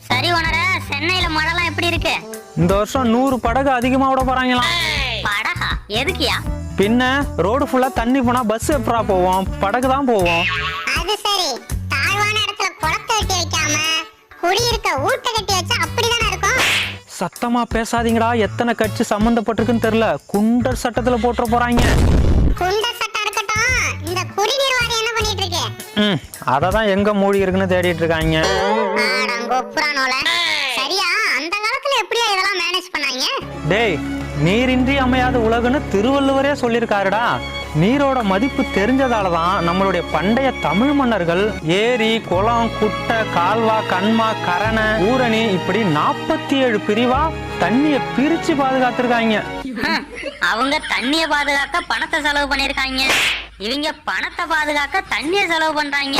சரி ஓனர, சென்னையில மழைலாம் எப்படி இருக்கு? இந்த வருஷம் 100 படகு அதிகமா விட போறாங்களாம். படகா? எதுக்கியா? பின்ன ரோடு ஃபுல்லா தண்ணி போனா பஸ் எப்படா போவோம்? படகு தான் போவோம். அது சரி, தாழ்வான இடத்துல குளத்தை வெட்டி வைக்காம குடியிருக்க ஊட்ட கட்டி வச்சா அப்படிதானே இருக்கும். சத்தமா பேசாதீங்கடா, எத்தனை கட்சி சம்பந்தப்பட்டிருக்குன்னு தெரியல. குண்டர் சட்டத்துல போட்டுற போறாங்க. குண்டர் சட்டம் இருக்கட்டும், இந்த குடிநீர் வாரியம் என்ன பண்ணிட்டு இருக்கு? அததான் எங்க மூடி இருக்குன்னு தேடிட்டு இருக்காங்க. ஆடங்கொப்புறானோல. சரியா, அந்த காலத்துல எப்படியா இதெல்லாம் மேனேஜ் பண்ணாங்க? டேய், நீரின்றி அமையாத உலகுன்னு திருவள்ளுவரே சொல்லியிருக்காருடா. நீரோட மதிப்பு தெரிஞ்சதாலதான் நம்மளுடைய பண்டைய தமிழ் மன்னர்கள் ஏரி, குளம், குட்டை, கால்வா, கண்மா, கரணை, ஊரணி இப்படி 47 பிரிவா தண்ணிய பிரிச்சு பாதுகாத்திருக்காங்க. அவங்க தண்ணிய பாதுகாக்க பணத்தை செலவு பண்ணிருக்காங்க, இவங்க பணத்தை பாதுகாக்க தண்ணிய செலவு பண்றாங்க.